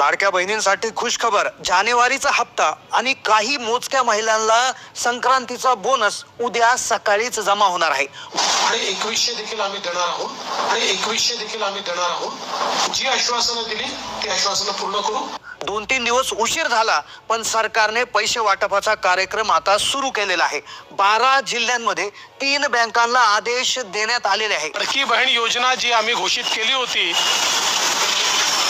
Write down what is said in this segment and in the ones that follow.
लाडक्या बहिणींसाठी खुशखबर, जानेवारीचा हप्ता आणि काही मोजक्या महिलांना संक्रांतीचा बोनस उद्या सकाळीच जमा होणार आहे आणि 2100 देखील आम्ही देणार आहोत जी आश्वासनं दिली ती आश्वासनं पूर्ण करू। 2-3 दिवस उशीर झाला पण सरकारने पैसे वाटपाचा कार्यक्रम आता सुरू केलेला आहे। 12 जिल्ह्यांमध्ये 3 बँकांना आदेश देण्यात आलेले आहे। लाडकी बहीण योजना जी आम्ही घोषित केली होती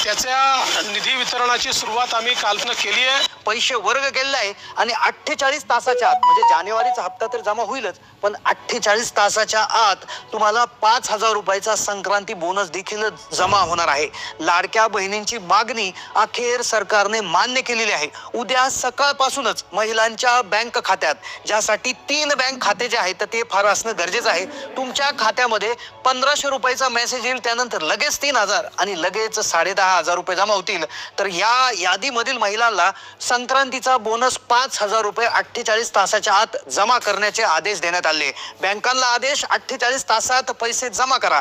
त्याच्या निधी वितरणाची सुरुवात आम्ही कालपासून केली आहे। पैसे वर्ग केलेले आहे आणि 48 तासाच्या आत, म्हणजे जानेवारीचा हप्ता तर जमा होईलच पण 48 तासाच्या आत तुम्हाला 5,000 रुपयाचा संक्रांती बोनस देखील जमा होणार आहे। लाडक्या बहिणींची मागणी अखेर सरकारने मान्य केलेली आहे। उद्या सकाळपासूनच महिलांच्या बँक खात्यात, ज्यासाठी 3 बँक खाते जे आहेत ते फार असणं गरजेचं आहे, तुमच्या खात्यामध्ये 1500 रुपयाचा मेसेज येईल, त्यानंतर लगेच 3,000 आणि लगेच 10,500 रुपये जमा होतील। तर या यादीमधील महिलांना संक्रांतीचा बोनस 5,000 रुपये 48 तासाच्या आत जमा करण्याचे आदेश देण्यात आले। बँकांना आदेश 48 तासात पैसे जमा करा।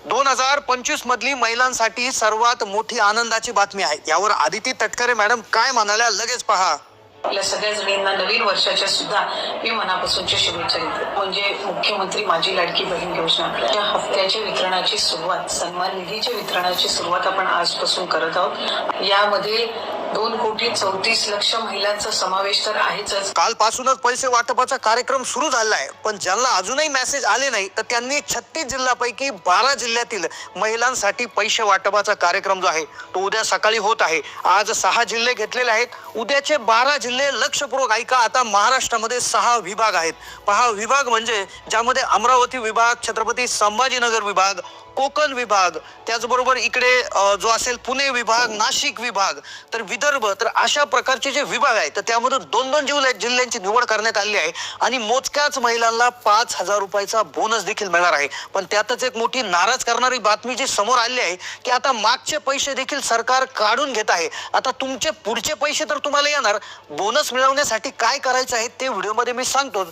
2025 मधली महिलांसाठी सर्वात मोठी आनंदाची बातमी आहे। यावर आदिती तटकरे मॅडम काय म्हणाल्या, लगेच पहा। आपल्या सगळ्या जणींना नवीन वर्षाच्या सुद्धा मी मनापासूनच्या शुभेच्छा देते। म्हणजे मुख्यमंत्री माझी लाडकी बहीण योजना या हप्त्याच्या वितरणाची सुरुवात, सन्मान निधीच्या वितरणाची सुरुवात आपण आजपासून करत आहोत। यामध्ये 2,34,00,000 महिलांचा समावेश तर आहेच। कालपासूनच पैसे वाटपाचा कार्यक्रम सुरू झाला आहे, पण ज्यांना अजूनही मेसेज आले नाही तर त्यांनी 36 जिल्ह्यापैकी 12 जिल्ह्यातील महिलांसाठी पैसे वाटपाचा कार्यक्रम जो आहे तो उद्या सकाळी होत आहे। आज 6 जिल्हे घेतलेले आहेत, उद्याचे 12 जिल्हे लक्षपूर्वक ऐका। आता महाराष्ट्रामध्ये 6 विभाग आहेत। पहा, विभाग म्हणजे ज्यामध्ये अमरावती विभाग, छत्रपती संभाजीनगर विभाग, कोकण विभाग, त्याचबरोबर इकडे जो असेल पुणे विभाग, नाशिक विभाग, तर विदर्भ, तर अशा प्रकारचे जे विभाग आहेत तर त्यामधून 2-2 जिल्ह्यांची निवड करण्यात आली आहे आणि मोजक्याच महिलांना 5,000 रुपयाचा बोनस देखील मिळणार आहे। पण त्यातच एक मोठी नाराज करणारी बातमी जी समोर आली आहे की आता मागचे पैसे देखील सरकार काढून घेत आहे। आता तुमचे पुढचे पैसे तर तुम्हाला येणार, बोनस मिळवण्यासाठी काय करायचं आहे ते व्हिडिओमध्ये मी सांगतो।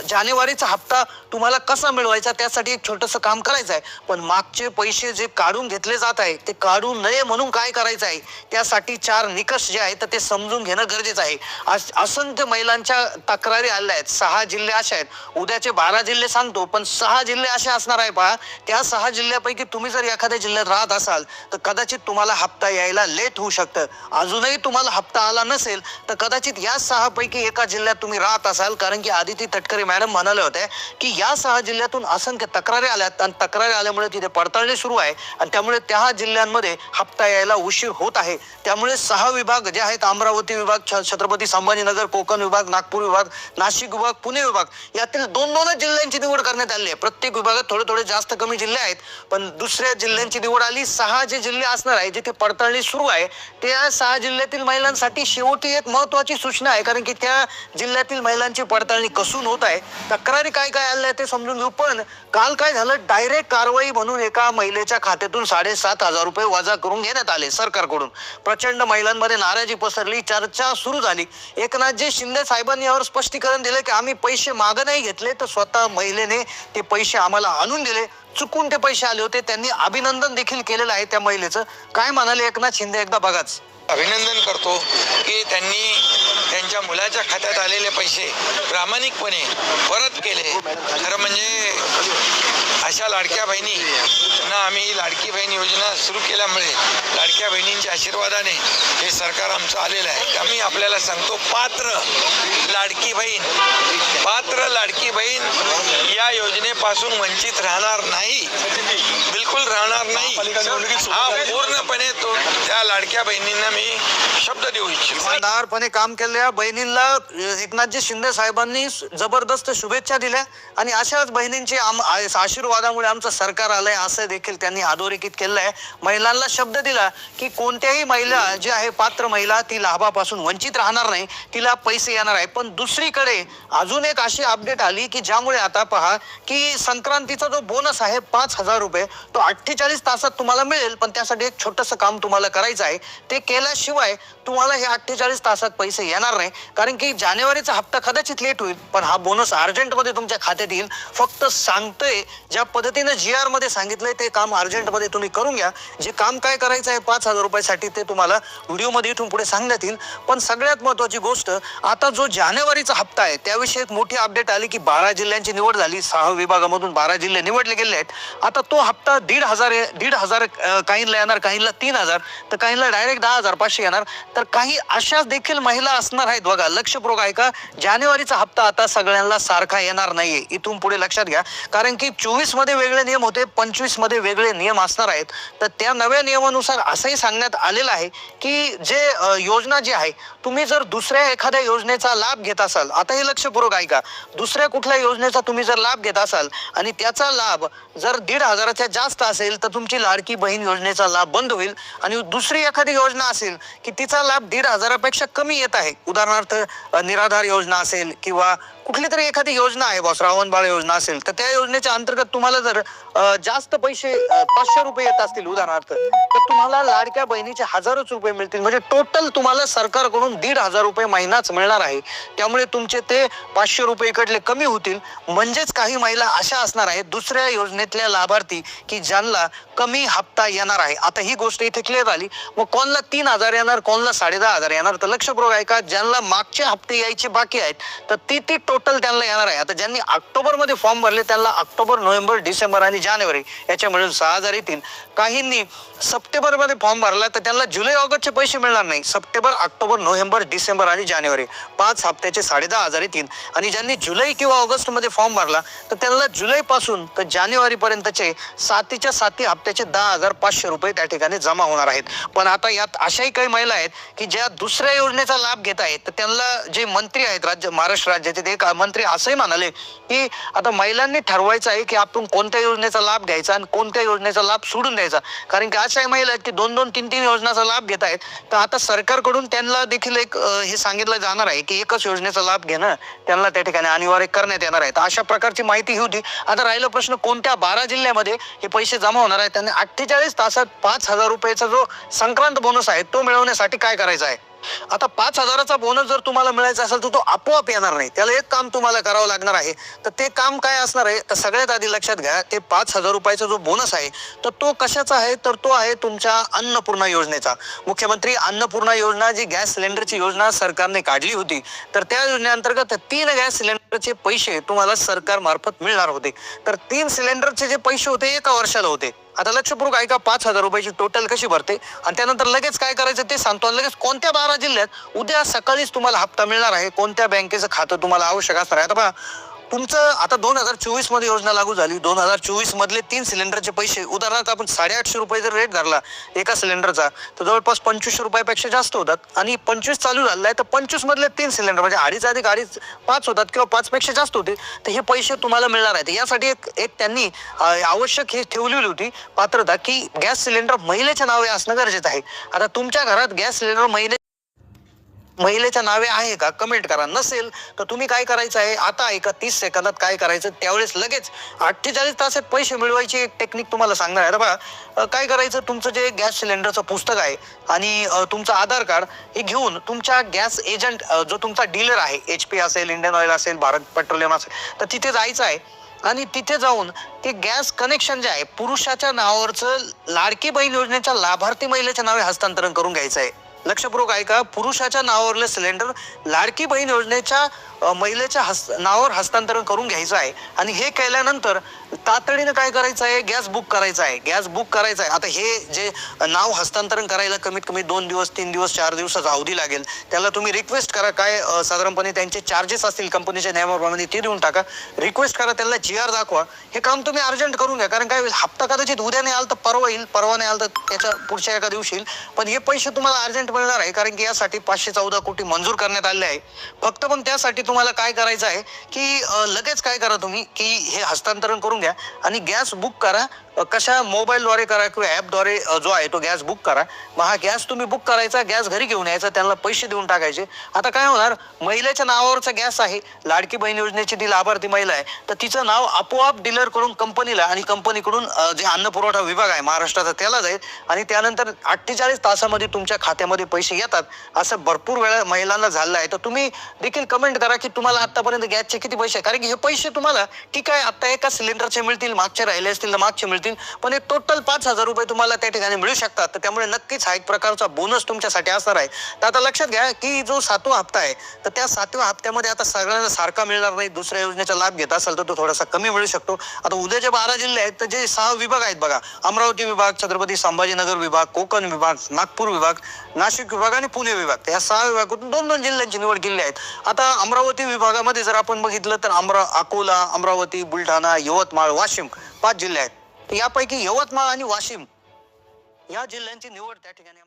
जानेवारीचा हप्ता तुम्हाला कसा मिळवायचा त्यासाठी एक छोटंसं काम करायचं आहे, पण मागचे पैसे जे काढून घेतले जात आहे ते काढू नये म्हणून काय करायचं आहे त्यासाठी 4 निकष जे आहेत तर ते समजून घेणं गरजेचं आहे। असंख्य महिलांच्या तक्रारी आल्या आहेत। 6 जिल्हे असे आहेत, उद्याचे 12 जिल्हे सांगतो पण 6 जिल्हे असे असणार आहे। पहा, त्या 6 जिल्ह्यापैकी तुम्ही जर एखाद्या जिल्ह्यात राहत असाल तर कदाचित तुम्हाला हप्ता यायला लेट होऊ शकतं। अजूनही तुम्हाला हप्ता आला नसेल तर कदाचित या 6 पैकी एका जिल्ह्यात तुम्ही राहत असाल, कारण की आदिती तटकरे मॅडम म्हणाले होते की या 6 जिल्ह्यातून असंख्य तक्रारी आल्यात आणि तक्रारी आल्यामुळे तिथे पडताळणी सुरू आहे आणि त्यामुळे त्या जिल्ह्यांमध्ये हप्ता यायला उशीर होत आहे। त्यामुळे 6 विभाग जे आहेत, अमरावती विभाग, छत्रपती संभाजीनगर, कोकण विभाग, नागपूर विभाग, नाशिक विभाग, पुणे विभाग, यातील 2-2 जिल्ह्यांची निवड करण्यात आली आहे। प्रत्येक विभागात थोडे जास्त कमी जिल्हे आहेत, पण दुसऱ्या जिल्ह्यांची निवड आली। 6 जे जिल्हे असणार आहे जिथे पडताळणी सुरू आहे त्या 6 जिल्ह्यातील महिलांसाठी शेवटी एक महत्त्वाची सूचना आहे, कारण की त्या जिल्ह्यातील महिलांची पडताळणी कसून होत आहे, तक्रारी काय आल्या ते समजून घेऊ। पण काल काय झालं, डायरेक्ट कारवाई म्हणून एका महिलेच्या खात्यातून 7,500 रुपये वजा करून घेण्यात आले सरकारकडून। प्रचंड महिलांमध्ये नाराजी पसरली, चर्चा सुरू झाली। एकनाथजी शिंदे साहेबांनी यावर स्पष्टीकरण दिले की आम्ही पैसे मागे नाही घेतले, तर स्वतः महिलेने ते पैसे आम्हाला आणून दिले, चुकून ते पैसे आले होते। त्यांनी अभिनंदन देखील केलेलं आहे त्या महिलेचं। काय म्हणाले एकनाथ शिंदे, एकदा बघाच। अभिनंदन करतो की त्यांनी त्यांच्या मुलाच्या खात्यात आलेले पैसे प्रामाणिकपणे परत केले। खरं म्हणजे अशा लाडक्या बहिणींना आम्ही लाडकी बहीण योजना सुरू केल्यामुळे लाडक्या बहिणींच्या आशीर्वादाने हे सरकार आमचं आलेलं आहे। आम्ही आपल्याला सांगतो, पात्र लाडकी बहीण या योजनेपासून वंचित राहणार नाही, बिलकुल राहणार नाही। हा पूर्णपणे तो त्या लाडक्या बहिणींना मी शब्द देऊ इच्छितो। इमानदारपणे काम केलेल्या बहिणींना एकनाथजी शिंदे साहेबांनी जबरदस्त शुभेच्छा दिल्या आणि अशाच बहिणींची आशीर्वादामुळे आमचं सरकार आलंय असं देखील त्यांनी अधोरेखित केलं आहे। महिलांना शब्द दिला की कोणत्याही महिला जी आहे, पात्र महिला, ती लाभापासून वंचित राहणार नाही, तिला पैसे येणार आहे। पण दुसरीकडे अजून एक अशी अपडेट आली की ज्यामुळे आता पहा की संक्रांतीचा जो बोनस आहे 5,000 रुपये तो 48 तासात तुम्हाला मिळेल, पण त्यासाठी एक छोटंसं काम तुम्हाला करायचं आहे ते केल्याशिवाय तुम्हाला हे 48 तासात पैसे येणार नाही. कारण की जानेवारीचा हप्ता कदाचित लेट होईल, पण हा बोनस अर्जंटमध्ये तुमच्या खात्यात येईल. फक्त सांगतोय ज्या पद्धतीनं GR मध्ये सांगितलंय ते काम अर्जंटमध्ये तुम्ही करून घ्या. जे काम काय करायचं आहे 5,000 रुपयासाठी ते तुम्हाला व्हिडिओमध्ये इथून पुढे सांगण्यात येईल. पण सगळ्यात महत्त्वाची गोष्ट, आता जो जानेवारीचा हप्ता आहे त्याविषयी एक मोठी अपडेट आली की 12 जिल्ह्यांची निवड झाली. 6 विभागामधून 12 जिल्हे निवडले गेले आहेत. आता तो हप्ता 1,500 काहींना येणार, काहींना 3,000, तर काहींना डायरेक्ट 10,500 येणार. तर काही अशा देखील महिला असणार आहेत. बघा, लक्षपूर्वक ऐका, जानेवारीचा हप्ता आता सगळ्यांना सारखा येणार नाहीये. इथून पुढे लक्षात घ्या, कारण की 24 मध्ये वेगळे नियम होते, 25 मध्ये वेगळे नियम असणार आहेत. तर त्या नव्या नियमानुसार असंही सांगण्यात आलेलं आहे की जे योजना जी आहे, तुम्ही जर दुसऱ्या एखाद्या योजनेचा लाभ घेत असाल, आता हे लक्षपूर्वक ऐका, दुसऱ्या कुठल्या योजनेचा तुम्ही जर लाभ घेत असाल आणि त्याचा लाभ जर 1,500च्या जास्त असेल तर तुमची लाडकी बहीण योजनेचा लाभ बंद होईल. आणि दुसरी एखादी योजना असेल की तिचा लाभ 1,500पेक्षा कमी येत आहे, उदाहरणार्थ निराधार योजना असेल किंवा कुठली तरी एखादी योजना आहे, श्रावण बाळ योजना असेल, तर त्या योजनेच्या अंतर्गत तुम्हाला जर जास्त पैसे 500 रुपये येत असतील उदाहरणार्थ, तर तुम्हाला लाडक्या बहिणीचे 1,000च रुपये मिळतील. म्हणजे टोटल तुम्हाला सरकारकडून 1,500 रुपये महिनाच मिळणार आहे. त्यामुळे तुमचे ते 500 रुपये इकडले कमी होतील. म्हणजेच काही महिला अशा असणार आहेत दुसऱ्या योजनेतल्या लाभार्थी की ज्यांना कमी हप्ता येणार आहे. आता ही गोष्ट इथे क्लिअर झाली. मग कोणाला 3,000 येणार, कोणाला 10,500 येणार, तर लक्षपूर्वक ऐका, ज्यांना मागचे हप्ते यायचे बाकी आहेत तर ती टोटल त्यांना येणार आहे. आता ज्यांनी ऑक्टोबरमध्ये फॉर्म भरले त्यांना ऑक्टोबर, नोव्हेंबर, डिसेंबर आणि जानेवारी याच्या मिळून 6,000 येतील. काहींनी सप्टेंबरमध्ये फॉर्म भरला तर त्यांना जुलै ऑगस्टचे पैसे मिळणार नाही. सप्टेंबर, ऑक्टोबर, नोव्हेंबर, डिसेंबर आणि जानेवारी 5 हप्त्याचे 10,500 येतील. आणि ज्यांनी जुलै किंवा ऑगस्टमध्ये फॉर्म भरला तर त्यांना जुलैपासून तर जानेवारीपर्यंतचे 7च्या 7 हप्त्याचे 10,500 रुपये त्या ठिकाणी जमा होणार आहेत. पण आता यात अशाही काही महिला आहेत की ज्या दुसऱ्या योजनेचा लाभ घेत आहेत, तर त्यांना जे मंत्री आहेत महाराष्ट्र राज्याचे ते मंत्री असंही म्हणाले की आता महिलांनी ठरवायचं आहे की आपण कोणत्या योजनेचा लाभ घ्यायचा आणि कोणत्या योजनेचा लाभ सोडून द्यायचा. कारण की अशाही महिला आहेत की 2-2, 3-3 योजनाचा लाभ घेत आहेत. तर आता सरकारकडून त्यांना देखील एक हे सांगितलं जाणार आहे की एकच योजनेचा लाभ घेणं त्यांना त्या ठिकाणी अनिवार्य करण्यात येणार आहे. अशा प्रकारची माहिती ही होती. आता राहिला प्रश्न, कोणत्या 12 जिल्ह्यामध्ये हे पैसे जमा होणार आहेत. त्यांनी 48 तासात 5,000 रुपयाचा जो संक्रांत बोनस आहे तो मिळवण्यासाठी काय करायचं आहे. आता 5,000चा बोनस जर तुम्हाला मिळायचा असेल तर तो आपोआप येणार नाही. त्याला एक काम तुम्हाला करावं लागणार आहे. तर ते काम काय असणार आहे, तर सगळ्यात आधी लक्षात घ्या, ते 5,000 रुपयाचा जो बोनस आहे तर तो कशाचा आहे, तर तो आहे तुमच्या अन्नपूर्णा योजनेचा. मुख्यमंत्री अन्नपूर्णा योजना, जी गॅस सिलेंडरची योजना सरकारने काढली होती, तर त्या योजनेअंतर्गत 3 गॅस सिलेंडरचे पैसे तुम्हाला सरकार मार्फत मिळणार होते. तर 3 सिलेंडरचे जे पैसे होते 1 वर्षाला होते. आता लक्षपूर्वक ऐका, 5,000 रुपयाची टोटल कशी भरते आणि त्यानंतर लगेच काय करायचं ते सांगतो. आणि लगेच कोणत्या 12 जिल्ह्यात उद्या सकाळीच तुम्हाला हप्ता मिळणार आहे, कोणत्या बँकेचं खातं तुम्हाला आवश्यक असणार आहे. आता पहा, तुमचं आता 2024 मध्ये योजना लागू झाली. 2024 मधले 3 सिलेंडरचे पैसे, उदाहरणार्थ आपण 850 रुपये जर रेट धरला एका सिलेंडरचा, तर जवळपास 2500 रुपयापेक्षा जास्त होतात. आणि 25 चालू झालेला आहे तर 25 मधले 3 सिलेंडर म्हणजे 2.5 अधिक 2.5 5 होतात किंवा 5 पेक्षा जास्त होते. तर हे पैसे तुम्हाला मिळणार आहेत. यासाठी एक त्यांनी आवश्यक हे ठेवलेली होती पात्रता की गॅस सिलेंडर महिलेच्या नावे असणं गरजेचं आहे. आता तुमच्या घरात गॅस सिलेंडर महिलेच्या नावे आहे का, कमेंट करा. नसेल तर तुम्ही काय करायचं आहे, आता ऐका, 30 सेकंदात काय करायचं, त्यावेळेस लगेच 48 तासात पैसे मिळवायची एक टेक्निक तुम्हाला सांगणार आहे. बघा, काय करायचं, तुमचं जे गॅस सिलेंडरचं पुस्तक आहे आणि तुमचं आधार कार्ड हे घेऊन तुमच्या गॅस एजंट, जो तुमचा डीलर आहे, HP असेल, इंडियन ऑइल असेल, भारत पेट्रोलियम असेल, तर तिथे जायचं आहे. आणि तिथे जाऊन ते गॅस कनेक्शन जे आहे पुरुषाच्या नावावरचं लाडकी बहीण योजनेच्या लाभार्थी महिलेच्या नावे हस्तांतरण करून घ्यायचं आहे. लक्षपूर्वक ऐका, पुरुषाच्या नावावरले सिलेंडर लाडकी बहीण योजनेच्या महिलेच्या नावावर हस्तांतरण करून घ्यायचं आहे. आणि हे केल्यानंतर तातडीनं काय करायचं आहे, गॅस बुक करायचा आहे. गॅस बुक करायचा आहे. आता हे जे नाव हस्तांतरण करायला कमीत कमी 2 दिवस, 3 दिवस, 4 दिवसाचा अवधी लागेल. त्याला तुम्ही रिक्वेस्ट करा, काय साधारणपणे त्यांचे चार्जेस असतील कंपनीच्या नियमाप्रमाणे ते देऊन टाका. रिक्वेस्ट करा, त्यांना GR दाखवा. हे काम तुम्ही अर्जंट करून घ्या. कारण काय, हप्ता कदाचित उद्या नाही आला तर परवा येईल, परवा नाही आला तर त्याच्या पुढच्या एका दिवशी येईल. पण हे पैसे तुम्हाला अर्जंट मिळणार आहे. कारण की यासाठी 514 कोटी मंजूर करण्यात आले आहे. फक्त पण त्यासाठी तुम्हाला काय करायचं आहे की लगेच काय करा तुम्ही की हे हस्तांतरण करून घ्या आणि गॅस बुक करा. कशा मोबाईलद्वारे करा किंवा ॲपद्वारे जो आहे तो गॅस बुक करा. मग हा गॅस तुम्ही बुक करायचा, गॅस घरी घेऊन यायचा, त्यांना पैसे देऊन टाकायचे. आता काय होणार, महिलेच्या नावावरचा गॅस आहे, लाडकी बहीण योजनेची ती लाभार्थी महिला आहे, तर तिचं नाव आपोआप डीलर कडून कंपनीला आणि कंपनीकडून जे अन्न पुरवठा विभाग आहे महाराष्ट्राचा त्याला जाईल आणि त्यानंतर 48 तासामध्ये तुमच्या खात्यामध्ये पैसे येतात. असं भरपूर वेळा महिलांना झालं आहे. तर तुम्ही देखील कमेंट करा की तुम्हाला आतापर्यंत गॅसचे किती पैसे, कारण की हे पैसे तुम्हाला ठीक आहे आता एका सिलेंडरचे मिळतील, मागचे राहिले असतील तर मागचे मिळतील, पण एक टोटल 5,000 रुपये तुम्हाला त्या ठिकाणी मिळू शकतात. तर त्यामुळे नक्कीच हा एक प्रकारचा बोनस तुमच्यासाठी असणार आहे. तर आता लक्षात घ्या की जो 7वा हप्ता आहे तर त्या 7व्या हप्त्यामध्ये आता सगळ्यांना सारखा मिळणार नाही. दुसऱ्या योजनेचा लाभ घेत असाल तर तो थोडासा कमी मिळू शकतो. आता उद्याचे 12 जिल्हे आहेत तर जे 6 विभाग आहेत बघा, अमरावती विभाग, छत्रपती संभाजीनगर विभाग, कोकण विभाग, नागपूर विभाग, नाशिक विभाग आणि पुणे विभाग, या 6 विभागातून 2-2 जिल्ह्यांची निवड केली आहेत. आता अमरावती विभागामध्ये जर आपण बघितलं तर अकोला, अमरावती, बुलढाणा, यवतमाळ, वाशिम 5 जिल्हे आहेत. तर यापैकी यवतमाळ आणि वाशिम या जिल्ह्यांची निवड त्या ठिकाणी